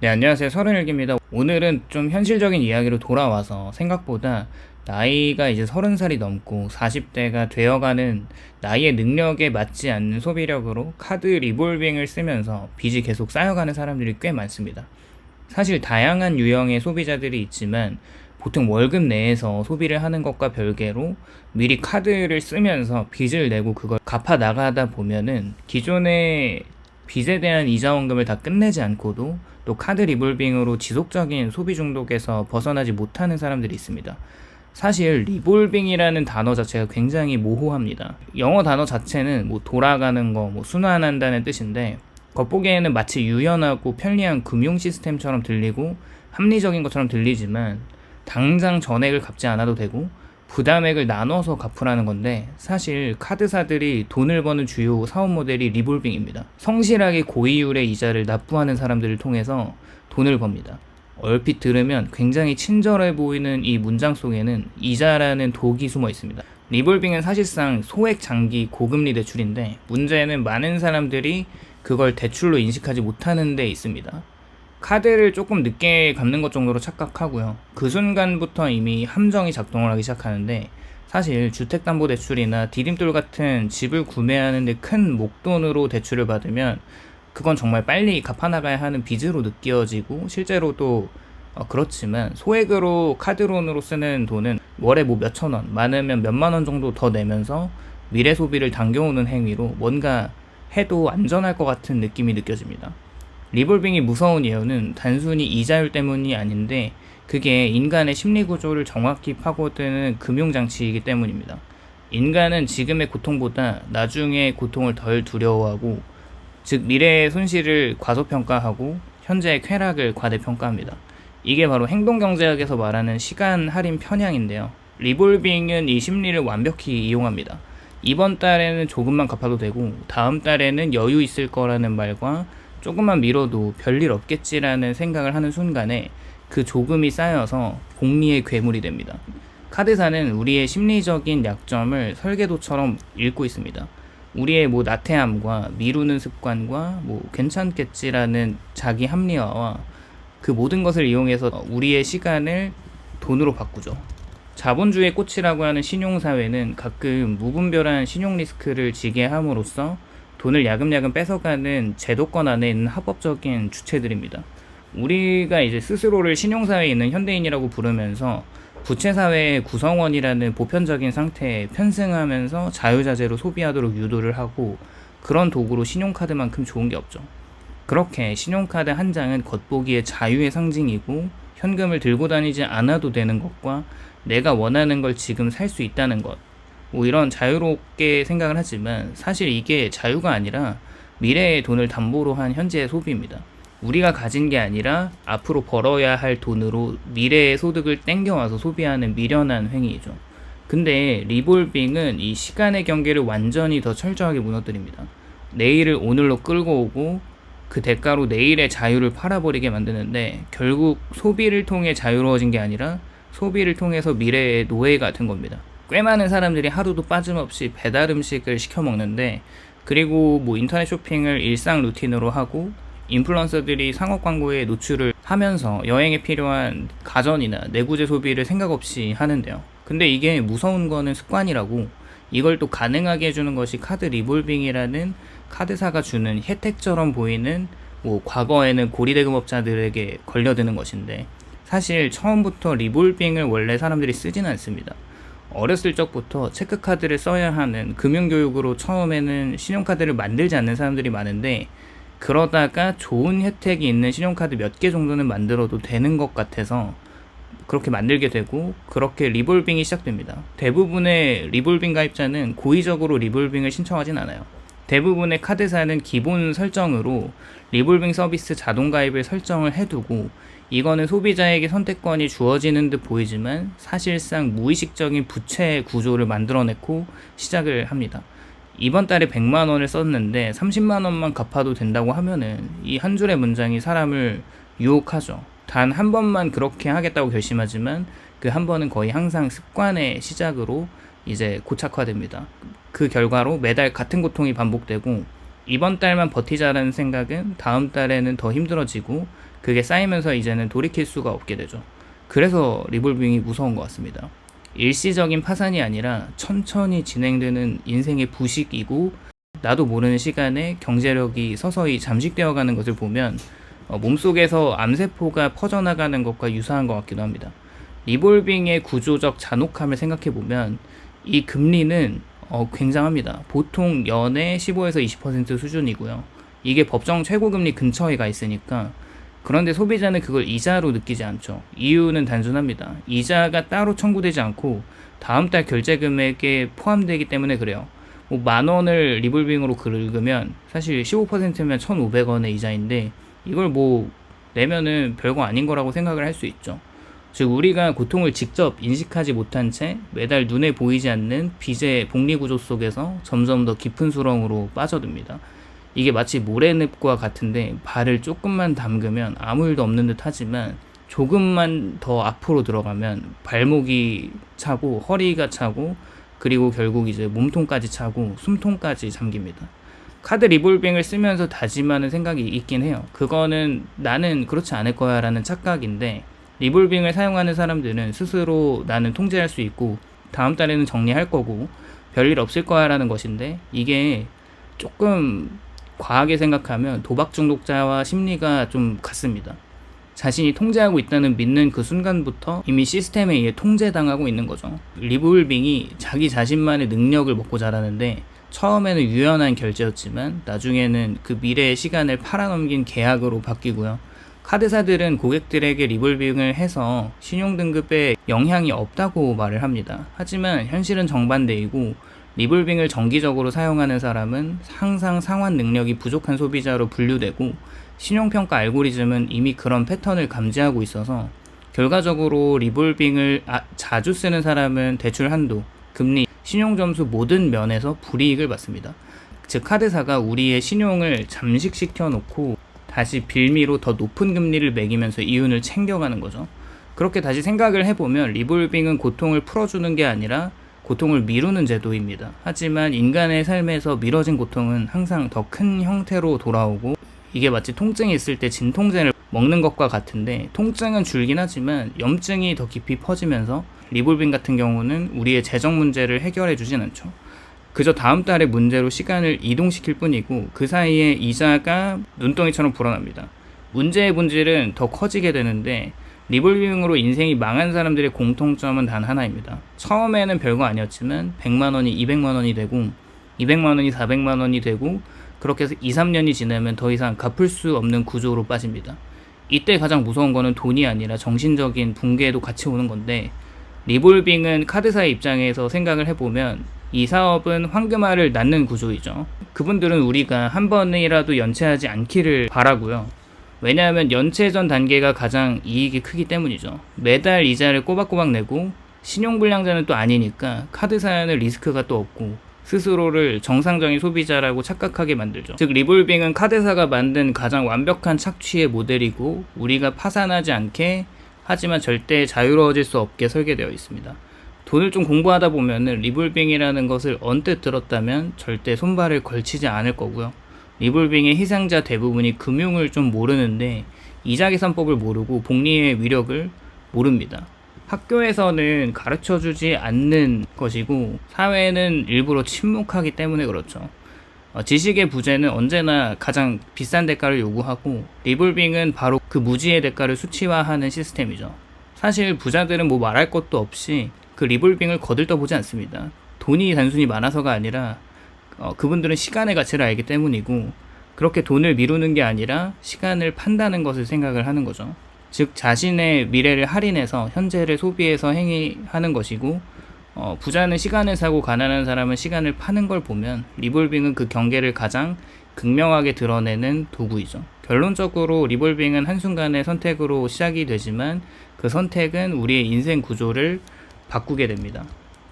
네, 안녕하세요. 서른일기입니다. 오늘은 좀 현실적인 이야기로 돌아와서 생각보다 나이가 이제 30살이 넘고 40대가 되어가는 나이의 능력에 맞지 않는 소비력으로 카드 리볼빙을 쓰면서 빚이 계속 쌓여가는 사람들이 꽤 많습니다. 사실 다양한 유형의 소비자들이 있지만 보통 월급 내에서 소비를 하는 것과 별개로 미리 카드를 쓰면서 빚을 내고 그걸 갚아 나가다 보면은 기존의 빚에 대한 이자원금을 다 끝내지 않고도 또 카드 리볼빙으로 지속적인 소비 중독에서 벗어나지 못하는 사람들이 있습니다. 사실 리볼빙이라는 단어 자체가 굉장히 모호합니다. 영어 단어 자체는 뭐 돌아가는 거, 뭐 순환한다는 뜻인데 겉보기에는 마치 유연하고 편리한 금융 시스템처럼 들리고 합리적인 것처럼 들리지만 당장 전액을 갚지 않아도 되고 부담액을 나눠서 갚으라는 건데 사실 카드사들이 돈을 버는 주요 사업 모델이 리볼빙입니다. 성실하게 고이율의 이자를 납부하는 사람들을 통해서 돈을 법니다. 얼핏 들으면 굉장히 친절해 보이는 이 문장 속에는 이자라는 독이 숨어 있습니다. 리볼빙은 사실상 소액 장기 고금리 대출인데 문제는 많은 사람들이 그걸 대출로 인식하지 못하는 데 있습니다. 카드를 조금 늦게 갚는 것 정도로 착각하고요. 그 순간부터 이미 함정이 작동을 하기 시작하는데 사실 주택담보대출이나 디딤돌 같은 집을 구매하는데 큰 목돈으로 대출을 받으면 그건 정말 빨리 갚아나가야 하는 빚으로 느껴지고 실제로도 그렇지만 소액으로 카드론으로 쓰는 돈은 월에 뭐 몇천 원, 많으면 몇만 원 정도 더 내면서 미래 소비를 당겨오는 행위로 뭔가 해도 안전할 것 같은 느낌이 느껴집니다. 리볼빙이 무서운 이유는 단순히 이자율 때문이 아닌데 그게 인간의 심리 구조를 정확히 파고드는 금융장치이기 때문입니다. 인간은 지금의 고통보다 나중의 고통을 덜 두려워하고 즉 미래의 손실을 과소평가하고 현재의 쾌락을 과대평가합니다. 이게 바로 행동경제학에서 말하는 시간 할인 편향인데요. 리볼빙은 이 심리를 완벽히 이용합니다. 이번 달에는 조금만 갚아도 되고 다음 달에는 여유 있을 거라는 말과 조금만 미뤄도 별일 없겠지라는 생각을 하는 순간에 그 조금이 쌓여서 복리의 괴물이 됩니다. 카드사는 우리의 심리적인 약점을 설계도처럼 읽고 있습니다. 우리의 뭐 나태함과 미루는 습관과 뭐 괜찮겠지라는 자기 합리화와 그 모든 것을 이용해서 우리의 시간을 돈으로 바꾸죠. 자본주의 꽃이라고 하는 신용사회는 가끔 무분별한 신용 리스크를 지게 함으로써 돈을 야금야금 뺏어가는 제도권 안에 있는 합법적인 주체들입니다. 우리가 이제 스스로를 신용사회에 있는 현대인이라고 부르면서 부채사회의 구성원이라는 보편적인 상태에 편승하면서 자유자재로 소비하도록 유도를 하고 그런 도구로 신용카드만큼 좋은 게 없죠. 그렇게 신용카드 한 장은 겉보기에 자유의 상징이고 현금을 들고 다니지 않아도 되는 것과 내가 원하는 걸 지금 살 수 있다는 것 뭐 이런 자유롭게 생각을 하지만 사실 이게 자유가 아니라 미래의 돈을 담보로 한 현재의 소비입니다. 우리가 가진 게 아니라 앞으로 벌어야 할 돈으로 미래의 소득을 땡겨와서 소비하는 미련한 행위이죠. 근데 리볼빙은 이 시간의 경계를 완전히 더 철저하게 무너뜨립니다. 내일을 오늘로 끌고 오고 그 대가로 내일의 자유를 팔아버리게 만드는데 결국 소비를 통해 자유로워진 게 아니라 소비를 통해서 미래의 노예가 된 겁니다. 꽤 많은 사람들이 하루도 빠짐없이 배달 음식을 시켜 먹는데 그리고 뭐 인터넷 쇼핑을 일상 루틴으로 하고 인플루언서들이 상업 광고에 노출을 하면서 여행에 필요한 가전이나 내구재 소비를 생각 없이 하는데요. 근데 이게 무서운 거는 습관이라고 이걸 또 가능하게 해주는 것이 카드 리볼빙이라는 카드사가 주는 혜택처럼 보이는 뭐 과거에는 고리대금업자들에게 걸려드는 것인데 사실 처음부터 리볼빙을 원래 사람들이 쓰진 않습니다. 어렸을 적부터 체크카드를 써야 하는 금융교육으로 처음에는 신용카드를 만들지 않는 사람들이 많은데 그러다가 좋은 혜택이 있는 신용카드 몇 개 정도는 만들어도 되는 것 같아서 그렇게 만들게 되고 그렇게 리볼빙이 시작됩니다. 대부분의 리볼빙 가입자는 고의적으로 리볼빙을 신청하진 않아요. 대부분의 카드사는 기본 설정으로 리볼빙 서비스 자동 가입을 설정을 해두고 이거는 소비자에게 선택권이 주어지는 듯 보이지만 사실상 무의식적인 부채 구조를 만들어내고 시작을 합니다. 이번 달에 100만 원을 썼는데 30만 원만 갚아도 된다고 하면은 이 한 줄의 문장이 사람을 유혹하죠. 단 한 번만 그렇게 하겠다고 결심하지만 그 한 번은 거의 항상 습관의 시작으로 이제 고착화됩니다. 그 결과로 매달 같은 고통이 반복되고 이번 달만 버티자라는 생각은 다음 달에는 더 힘들어지고 그게 쌓이면서 이제는 돌이킬 수가 없게 되죠. 그래서 리볼빙이 무서운 것 같습니다. 일시적인 파산이 아니라 천천히 진행되는 인생의 부식이고 나도 모르는 시간에 경제력이 서서히 잠식되어 가는 것을 보면 몸속에서 암세포가 퍼져나가는 것과 유사한 것 같기도 합니다. 리볼빙의 구조적 잔혹함을 생각해보면 이 금리는 굉장합니다. 보통 연에 15에서 20% 수준이고요. 이게 법정 최고금리 근처에 가 있으니까. 그런데 소비자는 그걸 이자로 느끼지 않죠. 이유는 단순합니다. 이자가 따로 청구되지 않고 다음 달 결제 금액에 포함되기 때문에 그래요. 뭐 10,000원을 리볼빙으로 긁으면 사실 15%면 1,500원의 이자인데 이걸 뭐 내면은 별거 아닌 거라고 생각을 할 수 있죠. 즉 우리가 고통을 직접 인식하지 못한 채 매달 눈에 보이지 않는 빚의 복리구조 속에서 점점 더 깊은 수렁으로 빠져듭니다. 이게 마치 모래늪과 같은데 발을 조금만 담그면 아무 일도 없는 듯 하지만 조금만 더 앞으로 들어가면 발목이 차고 허리가 차고 그리고 결국 이제 몸통까지 차고 숨통까지 잠깁니다. 카드 리볼빙을 쓰면서 다짐하는 생각이 있긴 해요. 그거는 나는 그렇지 않을 거야 라는 착각인데 리볼빙을 사용하는 사람들은 스스로 나는 통제할 수 있고 다음 달에는 정리할 거고 별일 없을 거야 라는 것인데 이게 조금 과하게 생각하면 도박 중독자와 심리가 좀 같습니다. 자신이 통제하고 있다는 믿는 그 순간부터 이미 시스템에 의해 통제당하고 있는 거죠. 리볼빙이 자기 자신만의 능력을 먹고 자라는데 처음에는 유연한 결제였지만 나중에는 그 미래의 시간을 팔아넘긴 계약으로 바뀌고요. 카드사들은 고객들에게 리볼빙을 해서 신용등급에 영향이 없다고 말을 합니다. 하지만 현실은 정반대이고 리볼빙을 정기적으로 사용하는 사람은 항상 상환 능력이 부족한 소비자로 분류되고 신용평가 알고리즘은 이미 그런 패턴을 감지하고 있어서 결과적으로 리볼빙을 자주 쓰는 사람은 대출 한도, 금리, 신용점수 모든 면에서 불이익을 받습니다. 즉 카드사가 우리의 신용을 잠식시켜 놓고 다시 빌미로 더 높은 금리를 매기면서 이윤을 챙겨가는 거죠. 그렇게 다시 생각을 해보면 리볼빙은 고통을 풀어주는 게 아니라 고통을 미루는 제도입니다. 하지만 인간의 삶에서 미뤄진 고통은 항상 더 큰 형태로 돌아오고 이게 마치 통증이 있을 때 진통제를 먹는 것과 같은데 통증은 줄긴 하지만 염증이 더 깊이 퍼지면서 리볼빙 같은 경우는 우리의 재정 문제를 해결해 주진 않죠. 그저 다음 달의 문제로 시간을 이동시킬 뿐이고 그 사이에 이자가 눈덩이처럼 불어납니다. 문제의 본질은 더 커지게 되는데 리볼빙으로 인생이 망한 사람들의 공통점은 단 하나입니다. 처음에는 별거 아니었지만 100만원이 200만원이 되고 200만원이 400만원이 되고 그렇게 해서 2, 3년이 지나면 더 이상 갚을 수 없는 구조로 빠집니다. 이때 가장 무서운 거는 돈이 아니라 정신적인 붕괴도 같이 오는 건데 리볼빙은 카드사의 입장에서 생각을 해보면 이 사업은 황금알을 낳는 구조이죠. 그분들은 우리가 한 번이라도 연체하지 않기를 바라고요. 왜냐하면 연체 전 단계가 가장 이익이 크기 때문이죠. 매달 이자를 꼬박꼬박 내고 신용불량자는 또 아니니까 카드사는 리스크가 또 없고 스스로를 정상적인 소비자라고 착각하게 만들죠. 즉 리볼빙은 카드사가 만든 가장 완벽한 착취의 모델이고 우리가 파산하지 않게 하지만 절대 자유로워질 수 없게 설계되어 있습니다. 돈을 좀 공부하다 보면은 리볼빙이라는 것을 언뜻 들었다면 절대 손발을 걸치지 않을 거고요. 리볼빙의 희생자 대부분이 금융을 좀 모르는데 이자 계산법을 모르고 복리의 위력을 모릅니다. 학교에서는 가르쳐주지 않는 것이고 사회는 일부러 침묵하기 때문에 그렇죠. 지식의 부재는 언제나 가장 비싼 대가를 요구하고 리볼빙은 바로 그 무지의 대가를 수치화하는 시스템이죠. 사실 부자들은 뭐 말할 것도 없이 그 리볼빙을 거들떠보지 않습니다. 돈이 단순히 많아서가 아니라 그분들은 시간의 가치를 알기 때문이고 그렇게 돈을 미루는 게 아니라 시간을 판다는 것을 생각을 하는 거죠. 즉 자신의 미래를 할인해서 현재를 소비해서 행위하는 것이고 부자는 시간을 사고 가난한 사람은 시간을 파는 걸 보면 리볼빙은 그 경계를 가장 극명하게 드러내는 도구이죠. 결론적으로 리볼빙은 한순간의 선택으로 시작이 되지만 그 선택은 우리의 인생 구조를 바꾸게 됩니다.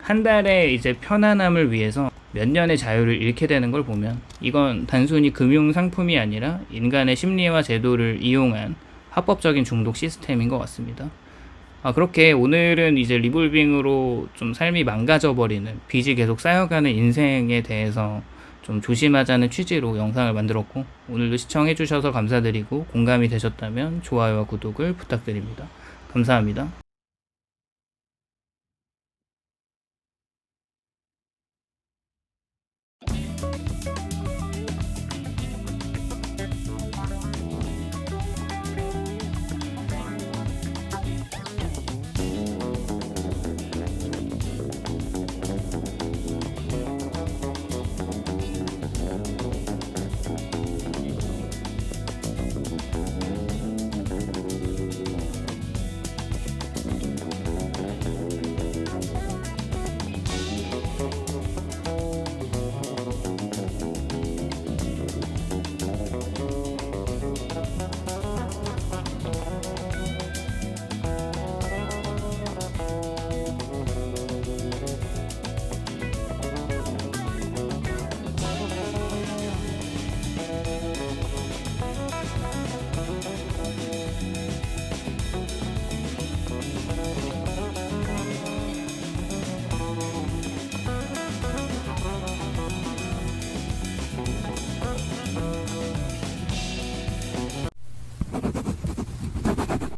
한 달의 이제 편안함을 위해서 몇 년의 자유를 잃게 되는 걸 보면 이건 단순히 금융 상품이 아니라 인간의 심리와 제도를 이용한 합법적인 중독 시스템인 것 같습니다. 그렇게 오늘은 이제 리볼빙으로 좀 삶이 망가져버리는 빚이 계속 쌓여가는 인생에 대해서 좀 조심하자는 취지로 영상을 만들었고, 오늘도 시청해주셔서 감사드리고 공감이 되셨다면 좋아요와 구독을 부탁드립니다. 감사합니다.